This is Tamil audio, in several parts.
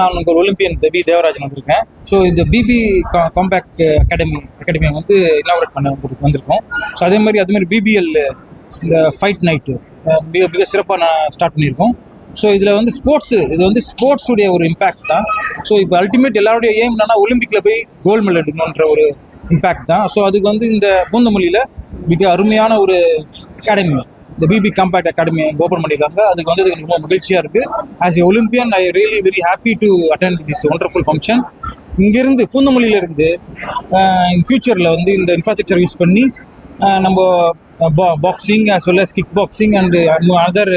நான் உங்கள் ஒலிம்பியன் வி தேவராஜன் வந்திருக்கேன். ஸோ இந்த பிபி காம்பேக்ட் அகாடமியை வந்து இனாகரேட் பண்ண வந்திருக்கோம். ஸோ அதே மாதிரி பிபிஎல் இந்த ஃபைட் நைட்டு மிக சிறப்பாக நான் ஸ்டார்ட் பண்ணியிருக்கோம். ஸோ இதில் வந்து இது வந்து ஸ்போர்ட்ஸுடைய ஒரு இம்பேக்ட் தான். ஸோ இப்போ அல்டிமேட் எல்லாருடைய எய்ம் என்னன்னா ஒலிம்பிக்கில் போய் கோல்டு மெடல் எடுக்கணுன்ற ஒரு இம்பேக்ட் தான். ஸோ அதுக்கு வந்து இந்த பூந்தமல்லியில் மிக அருமையான ஒரு அகாடமி, இந்த பிபி காம்பேக்ட் அகாடமி ஓப்பன் பண்ணியிருக்காங்க. அதுக்கு வந்து எனக்கு ரொம்ப மகிழ்ச்சியாக இருக்குது. As a Olympian I really very happy to attend this wonderful function. இங்கேருந்து பூந்தமல்லியிலேருந்து இன் ஃபியூச்சரில் வந்து இந்த இன்ஃப்ராஸ்ட்ரக்சர் யூஸ் பண்ணி நம்ம boxing as well as kick boxing and other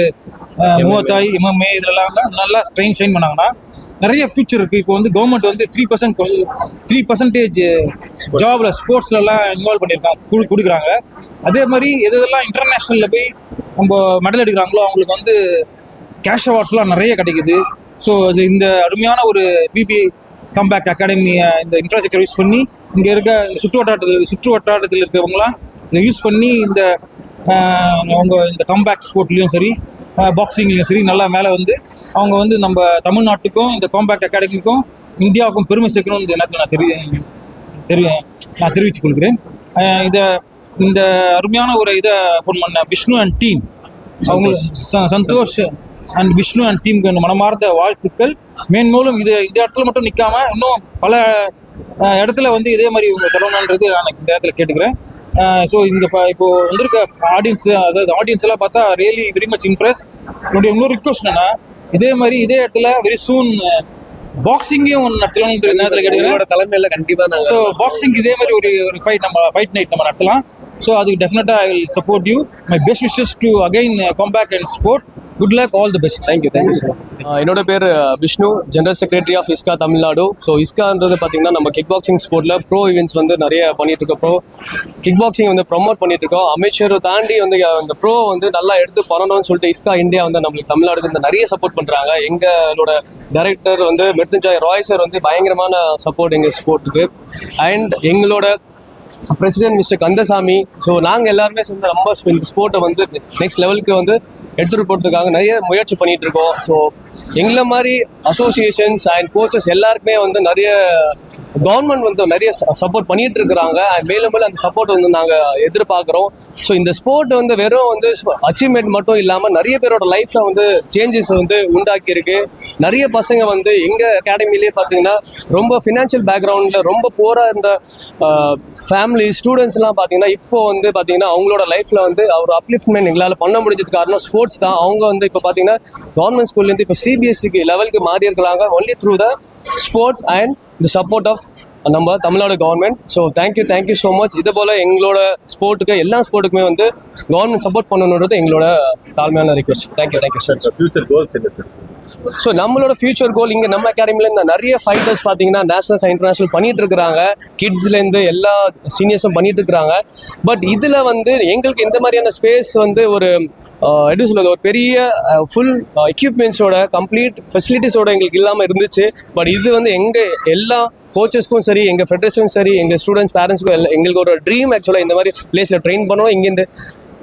Muay Thai MMA இதெல்லாம் நல்லா ஷைன் பண்ணாங்கன்னா நிறைய ஃபியூச்சர் இருக்குது. இப்போ வந்து கவர்மெண்ட் வந்து 3% ஜாபில் ஸ்போர்ட்ஸ்லலாம் இன்வால்வ் பண்ணியிருக்காங்க, கொடுக்குறாங்க. அதே மாதிரி எதெல்லாம் இன்டர்நேஷ்னலில் போய் நம்ம மெடல் எடுக்கிறாங்களோ அவங்களுக்கு வந்து கேஷ் அவார்ட்ஸ்லாம் நிறைய கிடைக்குது. ஸோ அது இந்த அருமையான ஒரு பிபி காம்பேக்ட் அகாடமியை இந்த இன்ஃப்ராஸ்ட்ரக்சர் யூஸ் பண்ணி இங்கே இருக்க சுற்று வட்டாரத்தில் இருக்கிறவங்களாம் இதை யூஸ் பண்ணி இந்த அவங்க இந்த காம்பேக்ட் ஸ்போர்ட்லேயும் சரி பாக்ஸிங்லேயும் சரி நல்லா மேலே வந்து அவங்க வந்து நம்ம தமிழ்நாட்டுக்கும் இந்த காம்பேக்ட் அகாடமிக்கும் இந்தியாவுக்கும் பெருமை சேர்க்கணும்னு இந்த நேரத்தில் நான் தெரிவித்துக் கொள்கிறேன். இந்த அருமையான ஒரு இதை ஃபோன் பண்ண விஷ்ணு அண்ட் டீம், அவங்க சந்தோஷ் அண்ட் விஷ்ணு அண்ட் டீமுக்கு மனமார்ந்த வாழ்த்துக்கள். மேன்மேலும் இந்த இடத்துல மட்டும் நிற்காம இன்னும் பல இடத்துல வந்து இதே மாதிரி இவங்க தொடரணுன்றது நான் இந்த இடத்துல கேட்டுக்கிறேன். ஸோ இந்த இப்போ வந்திருக்க ஆடியன்ஸ் எல்லாம் பார்த்தா ரியலி வெரி மச் இம்ப்ரெஸ். என்னுடைய இன்னொரு ரிக்வஸ்ட் என்னன்னா இதே இடத்துல வெரி சூன் பாக்ஸிங்கையும் நடத்தலாம்ன்ற நேரத்தில் கேட்டுக்கிறேன் தலைமையில கண்டிப்பாக. ஸோ பாக்ஸிங் இதே மாதிரி ஒரு ஃபைட் நைட் நம்ம நடத்தலாம். ஸோ அதுக்கு டெஃபினட்டாக I will support you. My best wishes to again compact and sport. Good luck, all the best. Thank you sir. என்னோட பேர் Vishnu, general secretary of ISKA Tamil Nadu. So இஸ்கான்றது பார்த்தீங்கன்னா நம்ம கிக் பாக்ஸிங் ஸ்போர்ட்டில் ப்ரோ ஈவெண்ட்ஸ் வந்து நிறைய பண்ணிட்டு இருக்கோம். கிக் பாக்ஸிங் வந்து ப்ரொமோட் பண்ணிட்டு இருக்கோம். அமைச்சர் தாண்டி வந்து இந்த ப்ரோ வந்து நல்லா எடுத்து பண்ணணும்னு சொல்லிட்டு இஸ்கா இந்தியா வந்து நம்மளுக்கு தமிழ்நாடுக்கு வந்து நிறைய சப்போர்ட் பண்ணுறாங்க. எங்களோட டைரக்டர் வந்து மிருத்யுஞ்சய் ராய் சார் வந்து பயங்கரமான சப்போர்ட் எங்கள் ஸ்போர்ட்டுக்கு. அண்ட் எங்களோட பிரசிடென்ட் மிஸ்டர் கந்தசாமி. ஸோ நாங்கள் எல்லாருமே சேர்ந்து ரொம்ப இந்த ஸ்போர்ட்டை வந்து நெக்ஸ்ட் லெவலுக்கு வந்து எடுத்துகிட்டு போகிறதுக்காக நிறைய முயற்சி பண்ணிகிட்டு இருக்கோம். ஸோ எங்களை மாதிரி அசோசியேஷன்ஸ் அண்ட் கோச்சஸ் எல்லாருக்குமே வந்து நிறைய கவர்மெண்ட் வந்து நிறைய சப்போர்ட் பண்ணிட்டு இருக்கிறாங்க. மேலும் அந்த சப்போர்ட் வந்து நாங்கள் எதிர்பார்க்குறோம். ஸோ இந்த ஸ்போர்ட் வந்து வெறும் வந்து அச்சீவ்மெண்ட் மட்டும் இல்லாமல் நிறைய பேரோட லைஃப்பில் வந்து சேஞ்சஸ் வந்து உண்டாக்கியிருக்கு. நிறைய பசங்க வந்து எங்கள் அகாடமிலேயே பார்த்தீங்கன்னா ரொம்ப ஃபினான்ஷியல் பேக்ரவுண்டில் ரொம்ப போராக இருந்த ஃபேமிலி ஸ்டூடெண்ட்ஸ்லாம் பார்த்தீங்கன்னா இப்போ வந்து பார்த்தீங்கன்னா அவங்களோட லைஃப்பில் வந்து ஒரு அப்லிஃப்ட்மெண்ட் எங்களால் பண்ண முடிஞ்சது காரணம் ஸ்போர்ட்ஸ் தான். அவங்க வந்து இப்போ பார்த்தீங்கன்னா கவர்மெண்ட் ஸ்கூல்லேருந்து இப்போ சிபிஎஸ்சிக்கு லெவலுக்கு மாறி இருக்கிறாங்க only through the sports and the support of நம்ம Tamil Nadu government. So thank you so much. இது போல் எங்களோட ஸ்போர்ட்டுக்கு எல்லா ஸ்போர்ட்டுக்குமே வந்து கவர்மெண்ட் சப்போர்ட் பண்ணணுன்றது எங்களோட தாழ்மையான request. Thank you sir. Future goals என்ன சார்? ஸோ நம்மளோட ஃபியூச்சர் கோல் இங்கே நம்ம அகாடமியில் இந்த நிறைய ஃபைட்டர்ஸ் பார்த்தீங்கன்னா நேஷனல்ஸ் இன்டர்நேஷனல் பண்ணிட்டு இருக்கிறாங்க. கிட்ஸ்லேருந்து எல்லா சீனியர்ஸும் பண்ணிட்டு இருக்கிறாங்க. பட் இதில் வந்து எங்களுக்கு இந்த மாதிரியான ஸ்பேஸ் வந்து ஒரு எப்படி சொல்கிறது, ஒரு பெரிய ஃபுல் எக்யூப்மெண்ட்ஸோட கம்ப்ளீட் ஃபெசிலிட்டிஸோட எங்களுக்கு இல்லாமல் இருந்துச்சு. பட் இது வந்து எங்கள் எல்லா கோச்சஸ்க்கும் சரி, எங்கள் ஃபெடரேஷனுக்கும் சரி, எங்கள் ஸ்டூடெண்ட்ஸ் பேரண்ட்ஸ்க்கும் எங்களுக்கு ஒரு ட்ரீம் ஆக்சுவலாக இந்த மாதிரி பிளேஸில் ட்ரெயின் பண்ணணும். இங்கேருந்து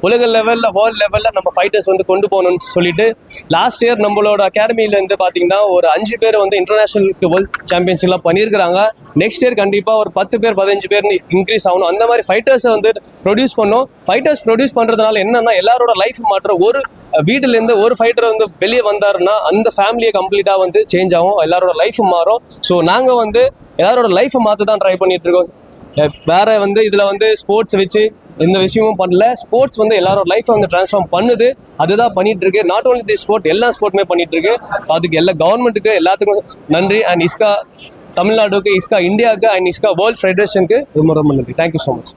உலக லெவலில் வேர்ல்டு லெவலில் நம்ம ஃபைட்டர்ஸ் வந்து கொண்டு போகணும்னு சொல்லிட்டு லாஸ்ட் இயர் நம்மளோட அகாடமியிலேருந்து பார்த்தீங்கன்னா ஒரு 5 பேர் வந்து இன்டர்நேஷனல் வேர்ல்ட் சாம்பியன்ஷிப்லாம் பண்ணியிருக்கிறாங்க. நெக்ஸ்ட் இயர் கண்டிப்பாக ஒரு 10 பேர் 15 பேர் இன்க்ரீஸ் ஆகணும். அந்த மாதிரி ஃபைட்டர்ஸை வந்து ப்ரொடியூஸ் பண்ணோம். ஃபைட்டர்ஸ் ப்ரொடியூஸ் பண்ணுறதுனால என்னென்னா எல்லாரோட லைஃப் மாற்றம். ஒரு வீட்டிலேருந்து ஒரு ஃபைட்டர் வந்து வெளியே வந்தாருன்னா அந்த ஃபேமிலியை கம்ப்ளீட்டாக வந்து சேஞ்ச் ஆகும், எல்லாரோட லைஃப் மாறும். ஸோ நாங்கள் வந்து எல்லாரோட லைஃப்பை மாற்ற தான் ட்ரை பண்ணிட்டு இருக்கோம். வேற வந்து இதில் வந்து ஸ்போர்ட்ஸ் வச்சு எந்த விஷயமும் பண்ணல. ஸ்போர்ட்ஸ் வந்து எல்லாரோட லைஃப்பை வந்து ட்ரான்ஸ்ஃபார்ம் பண்ணுது, அதுதான் பண்ணிட்டு இருக்கு. நாட் ஓன்லி தி ஸ்போர்ட், எல்லா ஸ்போர்ட்டுமே பண்ணிட்டு இருக்கு. அதுக்கு எல்லா கவர்மெண்ட்டுக்கு எல்லாத்துக்கும் நன்றி. அண்ட் இஸ்கா தமிழ்நாடுக்கு, இஸ்கா இந்தியாவுக்கு அண்ட் இஸ்கா வேர்ல்ட் ஃபெடரேஷனுக்கு ரொம்ப நன்றி. Thank you so much.